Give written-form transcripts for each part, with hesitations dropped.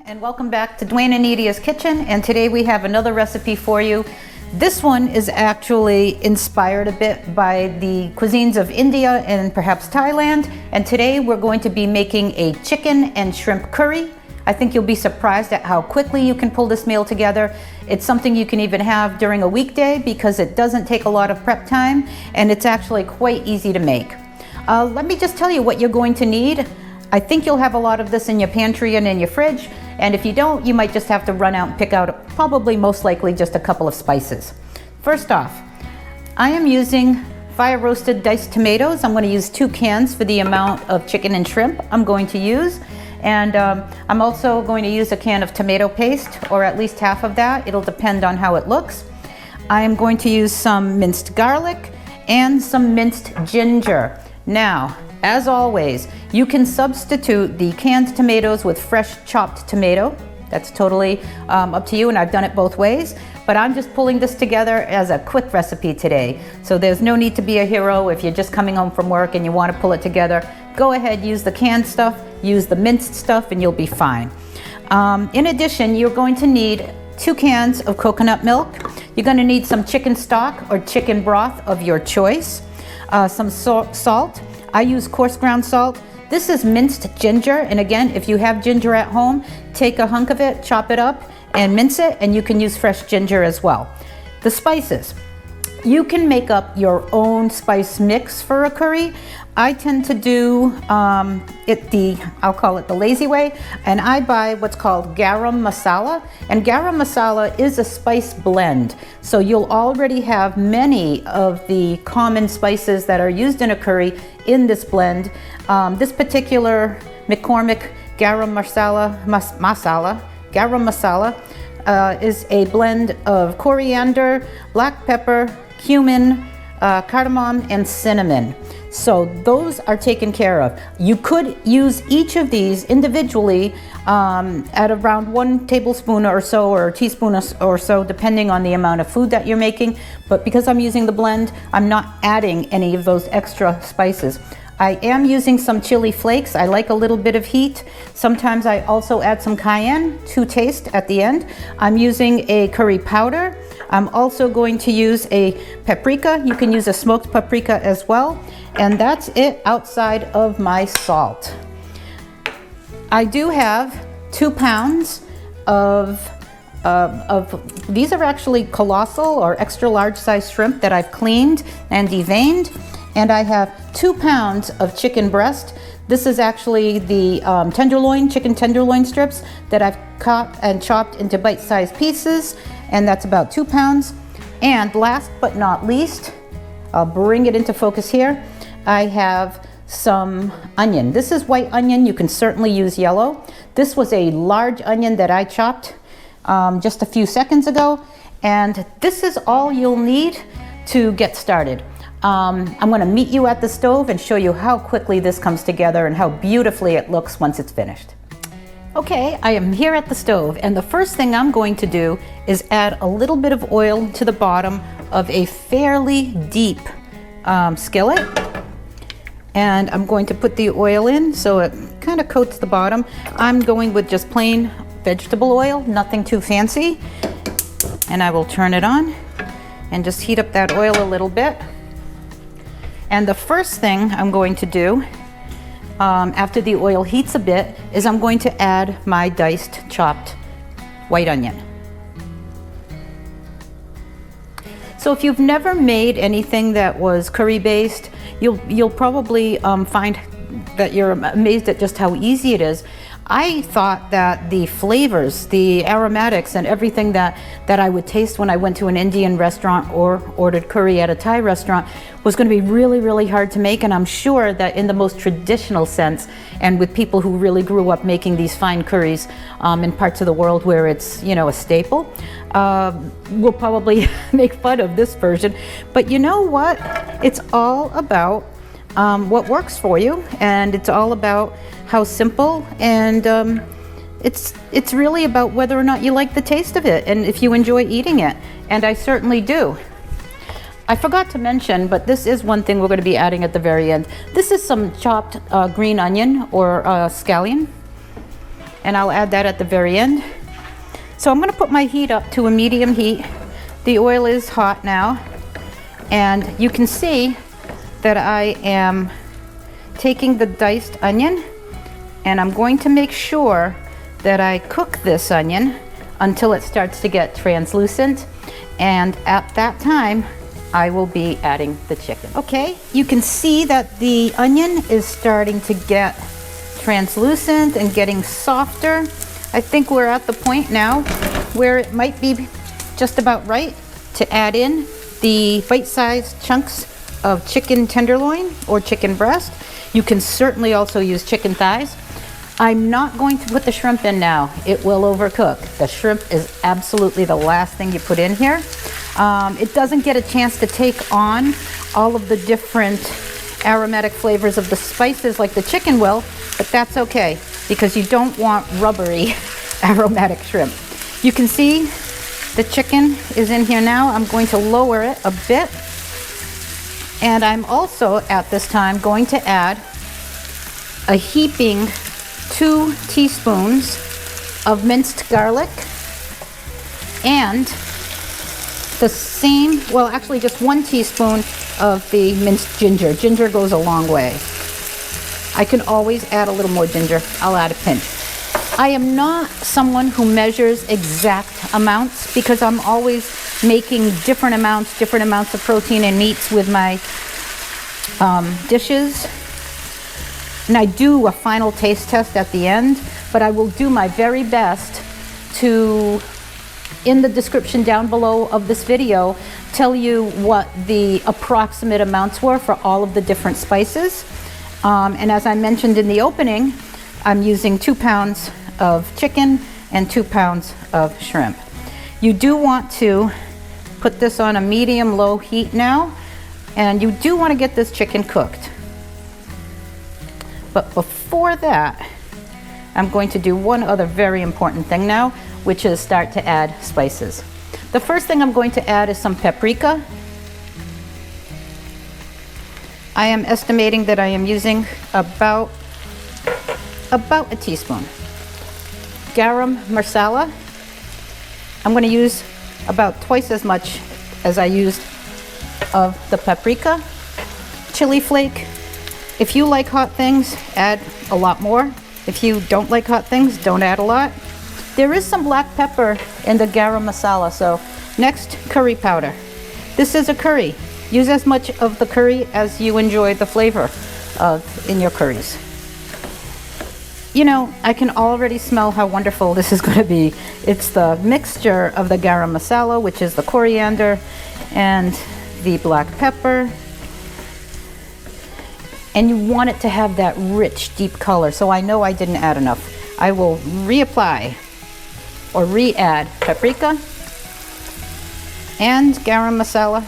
And welcome back to Dwayne and Nidia's Kitchen, and today we have another recipe for you. This one is actually inspired a bit by the cuisines of India and perhaps Thailand, and today we're going to be making a chicken and shrimp curry. I think you'll be surprised at how quickly you can pull this meal together. It's something you can even have during a weekday because it doesn't take a lot of prep time and it's actually quite easy to make. Let me just tell you what you're going to need. I think you'll have a lot of this in your pantry and in your fridge, and if you don't, you might just have to run out and pick out probably most likely just a couple of spices. First off, I am using fire roasted diced tomatoes. I'm going to use 2 cans for the amount of chicken and shrimp I'm going to use. And I'm also going to use a can of tomato paste, or at least half of that. It'll depend on how it looks. I am going to use some minced garlic and some minced ginger. Now, as always, you can substitute the canned tomatoes with fresh chopped tomato. That's totally up to you, and I've done it both ways. But I'm just pulling this together as a quick recipe today. So there's no need to be a hero if you're just coming home from work and you want to pull it together. Go ahead, use the canned stuff, use the minced stuff, and you'll be fine. In addition, you're going to need 2 cans of coconut milk. You're going to need some chicken stock or chicken broth of your choice, some salt. I use coarse ground salt. This is minced ginger, and again, if you have ginger at home, take a hunk of it, chop it up, and mince it, and you can use fresh ginger as well. The spices. You can make up your own spice mix for a curry. I tend to do I'll call it the lazy way, and I buy what's called garam masala, and garam masala is a spice blend. So you'll already have many of the common spices that are used in a curry in this blend. This particular McCormick garam masala is a blend of coriander, black pepper, cumin, cardamom, and cinnamon. So those are taken care of. You could use each of these individually at around 1 tablespoon or so, or a teaspoon or so, depending on the amount of food that you're making. But because I'm using the blend, I'm not adding any of those extra spices. I am using some chili flakes. I like a little bit of heat. Sometimes I also add some cayenne to taste at the end. I'm using a curry powder. I'm also going to use a paprika. You can use a smoked paprika as well. And that's it outside of my salt. I do have 2 pounds of these are actually colossal or extra large size shrimp that I've cleaned and deveined. And I have 2 pounds of chicken breast. This is actually the chicken tenderloin strips that I've cut and chopped into bite-sized pieces, and that's about 2 pounds. And last but not least, I'll bring it into focus here, I have some onion. This is white onion. You can certainly use yellow. This was a large onion that I chopped just a few seconds ago, and this is all you'll need to get started. I'm going to meet you at the stove and show you how quickly this comes together and how beautifully it looks once it's finished. Okay, I am here at the stove, and the first thing I'm going to do is add a little bit of oil to the bottom of a fairly deep skillet. And I'm going to put the oil in so it kind of coats the bottom. I'm going with just plain vegetable oil, nothing too fancy. And I will turn it on and just heat up that oil a little bit. And the first thing I'm going to do after the oil heats a bit is I'm going to add my diced chopped white onion. So if you've never made anything that was curry based, you'll probably find that you're amazed at just how easy it is. I thought that the flavors, the aromatics, and everything that I would taste when I went to an Indian restaurant or ordered curry at a Thai restaurant was going to be really, really hard to make. And I'm sure that in the most traditional sense, and with people who really grew up making these fine curries in parts of the world where it's, a staple, will probably make fun of this version. But you know what? It's all about what works for you, and it's all about how simple, and it's really about whether or not you like the taste of it and if you enjoy eating it, and I certainly do. I forgot to mention, but this is one thing we're going to be adding at the very end. This is some chopped green onion or scallion. and I'll add that at the very end. So I'm gonna put my heat up to a medium heat. The oil is hot now, and you can see that I am taking the diced onion, and I'm going to make sure that I cook this onion until it starts to get translucent, and at that time I will be adding the chicken. Okay, you can see that the onion is starting to get translucent and getting softer. I think we're at the point now where it might be just about right to add in the bite-sized chunks of chicken tenderloin or chicken breast. You can certainly also use chicken thighs. I'm not going to put the shrimp in now. It will overcook. The shrimp is absolutely the last thing you put in here. It doesn't get a chance to take on all of the different aromatic flavors of the spices like the chicken will, but that's okay because you don't want rubbery aromatic shrimp. You can see the chicken is in here now. I'm going to lower it a bit. And I'm also at this time going to add a heaping 2 teaspoons of minced garlic and the same, well actually just 1 teaspoon of the minced ginger. Ginger goes a long way. I can always add a little more ginger. I'll add a pinch. I am not someone who measures exact amounts because I'm always making different amounts of protein and meats with my dishes. And I do a final taste test at the end, but I will do my very best to, in the description down below of this video, tell you what the approximate amounts were for all of the different spices. And as I mentioned in the opening, I'm using 2 pounds of chicken and 2 pounds of shrimp. You do want to put this on a medium-low heat now, and you do want to get this chicken cooked. But before that, I'm going to do one other very important thing now, which is start to add spices. The first thing I'm going to add is some paprika. I am estimating that I am using about a teaspoon. Garam masala, I'm going to use about twice as much as I used of the paprika. Chili flake, if you like hot things, add a lot more. If you don't like hot things, don't add a lot. There is some black pepper in the garam masala. So next, curry powder. This is a curry. Use as much of the curry as you enjoy the flavor of in your curries. You know, I can already smell how wonderful this is going to be. It's the mixture of the garam masala, which is the coriander, and the black pepper. And you want it to have that rich, deep color. So I know I didn't add enough. I will reapply or re-add paprika and garam masala.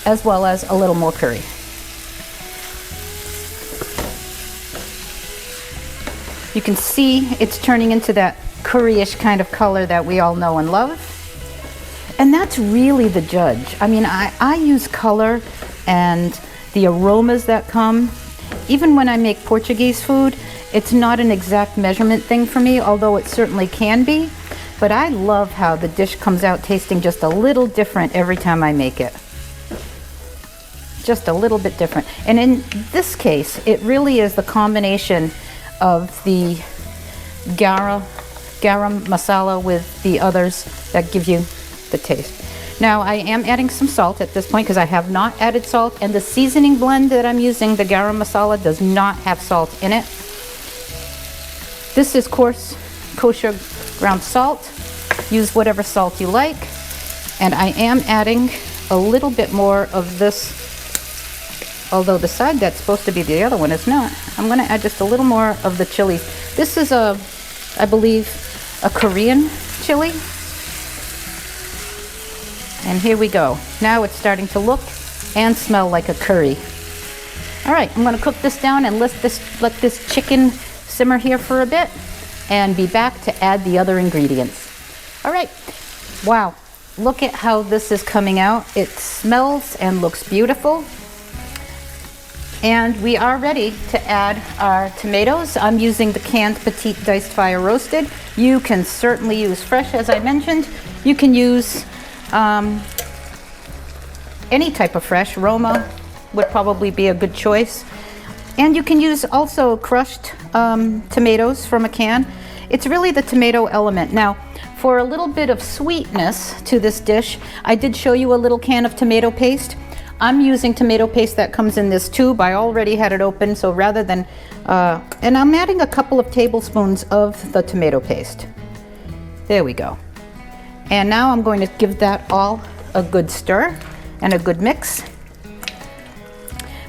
As well as a little more curry. You can see it's turning into that curryish kind of color that we all know and love. And that's really the judge. I mean, I use color and the aromas that come. Even when I make Portuguese food, it's not an exact measurement thing for me, although it certainly can be. But I love how the dish comes out tasting just a little different every time I make it. Just a little bit different. And in this case, it really is the combination of the garam masala with the others that give you the taste. Now I am adding some salt at this point because I have not added salt, and the seasoning blend that I'm using, the garam masala, does not have salt in it. This is coarse kosher ground salt. Use whatever salt you like. And I am adding a little bit more of this. Although the side that's supposed to be the other one is not. I'm going to add just a little more of the chili. This is I believe, a Korean chili. And here we go. Now it's starting to look and smell like a curry. All right, I'm going to cook this down and let this chicken simmer here for a bit and be back to add the other ingredients. All right. Wow. Look at how this is coming out. It smells and looks beautiful. And we are ready to add our tomatoes. I'm using the canned petite diced fire roasted. You can certainly use fresh, as I mentioned. You can use any type of fresh. Roma would probably be a good choice. And you can use also crushed tomatoes from a can. It's really the tomato element. Now, for a little bit of sweetness to this dish, I did show you a little can of tomato paste. I'm using tomato paste that comes in this tube. I already had it open, so rather than, and I'm adding a couple of tablespoons of the tomato paste. There we go. And now I'm going to give that all a good stir and a good mix.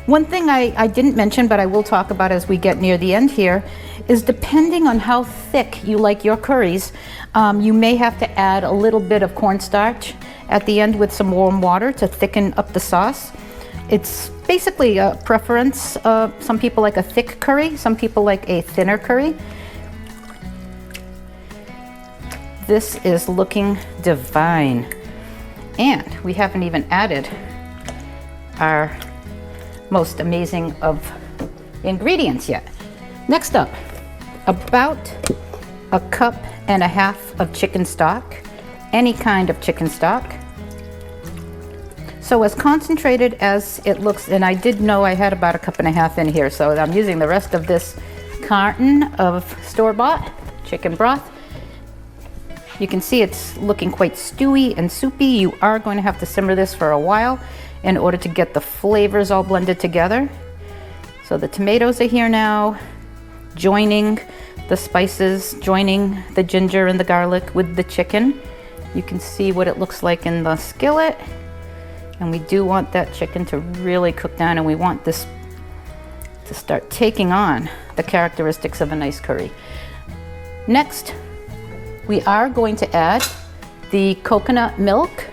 One thing I didn't mention, but I will talk about as we get near the end here, is depending on how thick you like your curries, you may have to add a little bit of cornstarch at the end with some warm water to thicken up the sauce. It's basically a preference. Some people like a thick curry, some people like a thinner curry. This is looking divine. And we haven't even added our most amazing of ingredients yet. Next up, about a cup and a half of chicken stock, any kind of chicken stock. So as concentrated as it looks, and I did know I had about a cup and a half in here, so I'm using the rest of this carton of store-bought chicken broth. You can see it's looking quite stewy and soupy. You are going to have to simmer this for a while in order to get the flavors all blended together. So the tomatoes are here now, joining the spices, joining the ginger and the garlic with the chicken. You can see what it looks like in the skillet. And we do want that chicken to really cook down, and we want this to start taking on the characteristics of a nice curry. Next, we are going to add the coconut milk.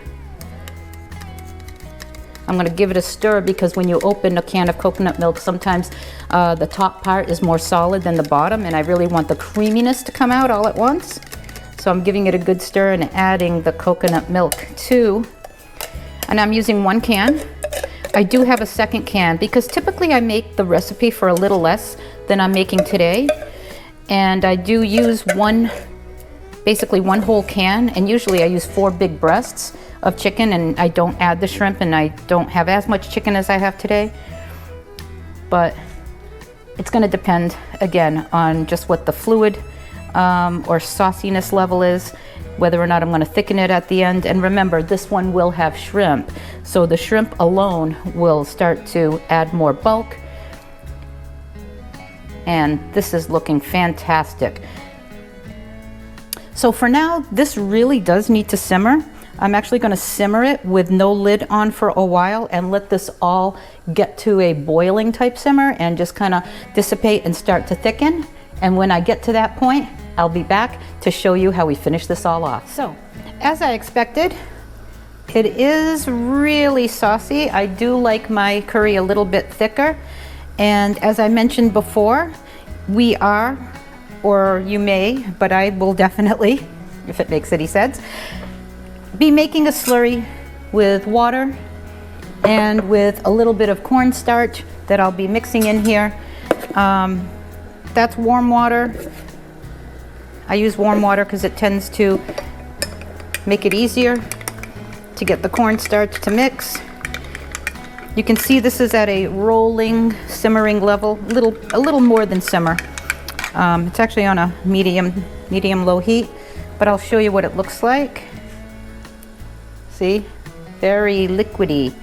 I'm going to give it a stir because when you open a can of coconut milk, sometimes the top part is more solid than the bottom, and I really want the creaminess to come out all at once. So I'm giving it a good stir and adding the coconut milk too. And I'm using 1 can. I do have a second can because typically I make the recipe for a little less than I'm making today. And I do use basically one whole can, and usually I use 4 big breasts of chicken, and I don't add the shrimp, and I don't have as much chicken as I have today. But it's going to depend again on just what the fluid or sauciness level is, whether or not I'm going to thicken it at the end. And remember, this one will have shrimp, so the shrimp alone will start to add more bulk. And this is looking fantastic. So for now, this really does need to simmer. I'm actually going to simmer it with no lid on for a while and let this all get to a boiling type simmer and just kind of dissipate and start to thicken. And when I get to that point, I'll be back to show you how we finish this all off. So, as I expected, it is really saucy. I do like my curry a little bit thicker. And as I mentioned before, we are, or you may, but I will definitely, if it makes any sense, be making a slurry with water and with a little bit of cornstarch that I'll be mixing in here. That's warm water. I use warm water because it tends to make it easier to get the cornstarch to mix. You can see this is at a rolling, simmering level, a little more than simmer. It's actually on a medium-low heat, but I'll show you what it looks like. See, very liquidy,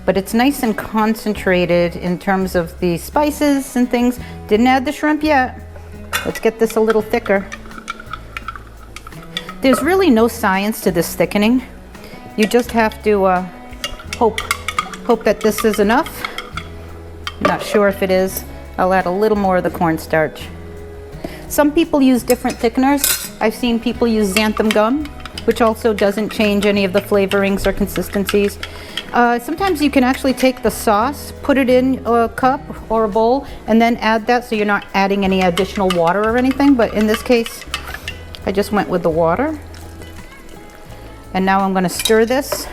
but it's nice and concentrated in terms of the spices and things. Didn't add the shrimp yet. Let's get this a little thicker. There's really no science to this thickening. You just have to hope that this is enough. I'm not sure if it is. I'll add a little more of the cornstarch. Some people use different thickeners. I've seen people use xanthan gum, which also doesn't change any of the flavorings or consistencies. Sometimes you can actually take the sauce, put it in a cup or a bowl, and then add that so you're not adding any additional water or anything. But in this case, I just went with the water. And now I'm going to stir this.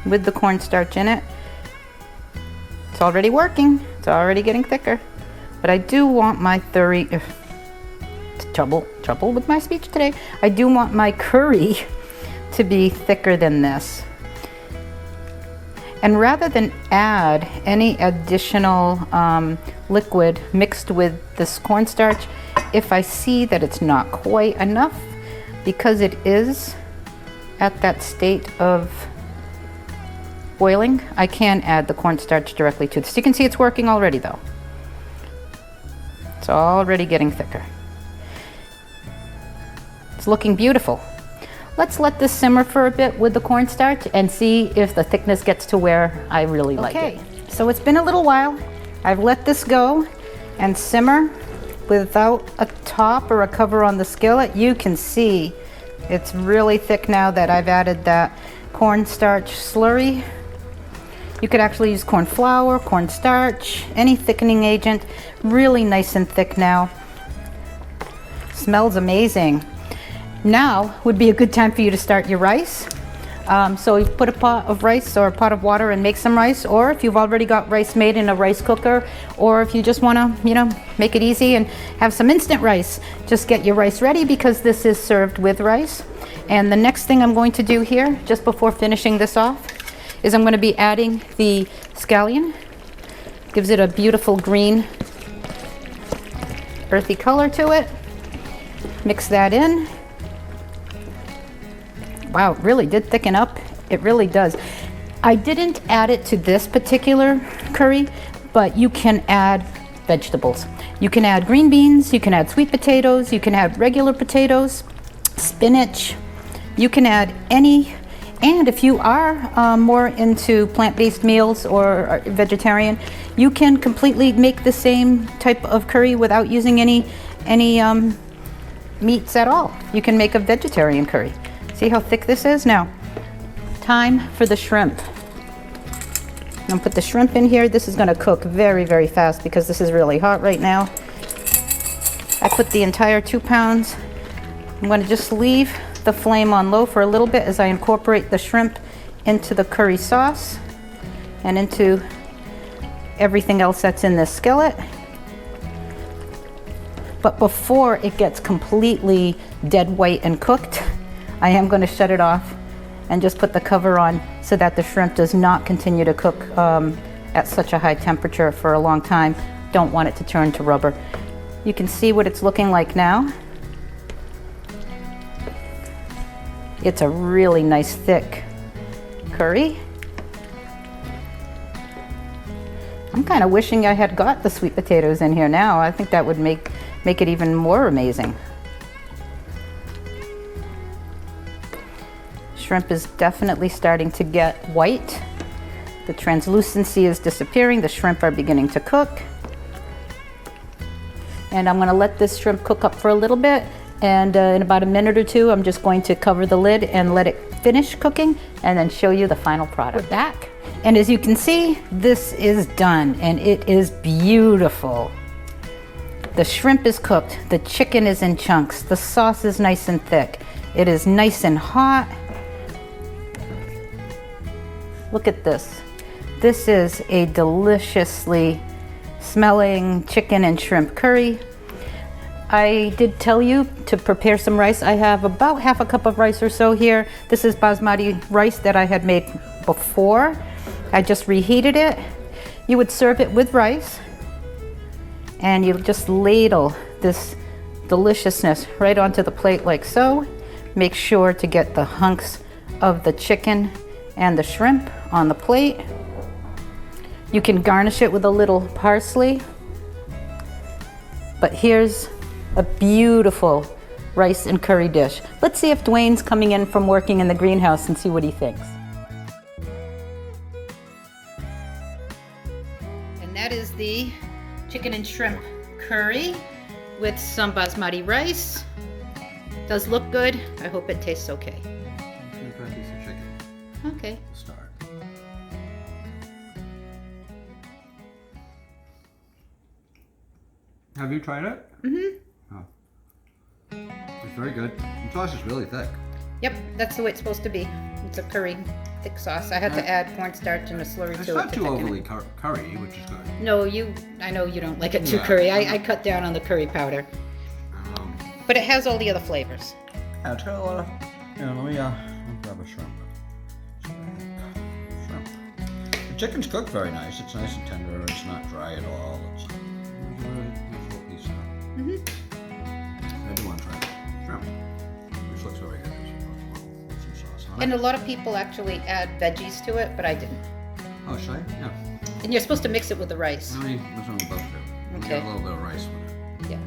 with the cornstarch in it. It's already working. It's already getting thicker. But I do want my trouble with my speech today. I do want my curry to be thicker than this. And rather than add any additional liquid mixed with this cornstarch, if I see that it's not quite enough, because it is at that state of boiling, I can add the cornstarch directly to this. You can see it's working already though. It's already getting thicker. It's looking beautiful. Let's let this simmer for a bit with the cornstarch and see if the thickness gets to where I really like it. So it's been a little while. I've let this go and simmer without a top or a cover on the skillet. You can see it's really thick now that I've added that cornstarch slurry. You could actually use corn flour, cornstarch, any thickening agent. Really nice and thick now. Smells amazing. Now would be a good time for you to start your rice. So you put a pot of rice or a pot of water and make some rice, or if you've already got rice made in a rice cooker, or if you just want to, make it easy and have some instant rice, just get your rice ready because this is served with rice. And the next thing I'm going to do here, just before finishing this off, is I'm going to be adding the scallion. Gives it a beautiful green, earthy color to it. Mix that in. Wow, it really did thicken up. It really does. I didn't add it to this particular curry, but you can add vegetables. You can add green beans, you can add sweet potatoes, you can add regular potatoes, spinach. You can add any, and if you are more into plant-based meals or vegetarian, you can completely make the same type of curry without using any meats at all. You can make a vegetarian curry. See how thick this is? Now, time for the shrimp. I'm gonna put the shrimp in here. This is gonna cook very, very fast because this is really hot right now. I put the entire 2 pounds. I'm gonna just leave the flame on low for a little bit as I incorporate the shrimp into the curry sauce and into everything else that's in this skillet. But before it gets completely dead white and cooked, I am going to shut it off and just put the cover on so that the shrimp does not continue to cook at such a high temperature for a long time. Don't want it to turn to rubber. You can see what it's looking like now. It's a really nice thick curry. I'm kind of wishing I had got the sweet potatoes in here now. I think that would make it even more amazing. Shrimp is definitely starting to get white. The translucency is disappearing. The shrimp are beginning to cook. And I'm going to let this shrimp cook up for a little bit. And in about a minute or two, I'm just going to cover the lid and let it finish cooking and then show you the final product. We're back. And as you can see, this is done and it is beautiful. The shrimp is cooked. The chicken is in chunks. The sauce is nice and thick. It is nice and hot. Look at this. This is a deliciously smelling chicken and shrimp curry. I did tell you to prepare some rice. I have about half a cup of rice or so here. This is basmati rice that I had made before. I just reheated it. You would serve it with rice and you just ladle this deliciousness right onto the plate like so. Make sure to get the hunks of the chicken and the shrimp on the plate. You can garnish it with a little parsley. But here's a beautiful rice and curry dish. Let's see if Dwayne's coming in from working in the greenhouse and see what he thinks. And that is the chicken and shrimp curry with some basmati rice. Does look good. I hope it tastes okay. I'm gonna try a piece of chicken. Okay. We'll start. Have you tried it? Mm-hmm. Oh. It's very good. The sauce is really thick. Yep, that's the way it's supposed to be. It's a curry thick sauce. I had to add cornstarch and a slurry It's to it not to too thicken overly it. curry, which is good. No, I know you don't like it too Yeah. curry. I cut down on the curry powder. But it has all the other flavors. Yeah, it's got a lot of. Yeah, let me grab a shrimp. Shrimp. The chicken's cooked very nice. It's nice and tender. It's not dry at all. It's a nice little piece. I do want to try it. Shrimp. Which looks very good. Some sauce on it. And a lot of people actually add veggies to it, but I didn't. Oh, should I? Yeah. And you're supposed to mix it with the rice. That's what I'm about to do. Okay. Get a little bit of rice with it. Yeah.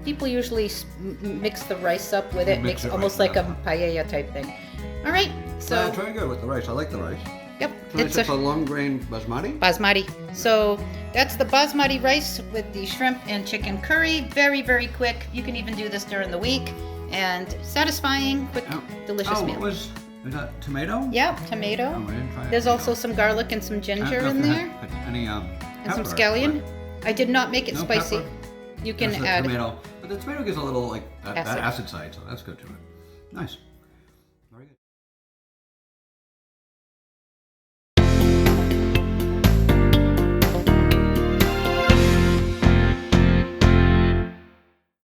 People usually mix the rice up with it, Mix makes it almost right, like a that's paella type thing. All right, so It's very good with the rice. I like the rice. yep, So it's a long grain basmati. basmati. So that's the basmati rice with the shrimp and chicken curry. Very, very quick. You can even do this during the week, and satisfying, quick, delicious meal. Is that tomato? Yeah, tomato. Oh, I didn't try There's tomato. also some garlic and some ginger I don't in know if it there, had Any and some pepper, scallion. I did not make it No spicy. pepper? You can That's the add. tomato, but the tomato gives a little like that Acid. acid side, so that's good to it. Nice.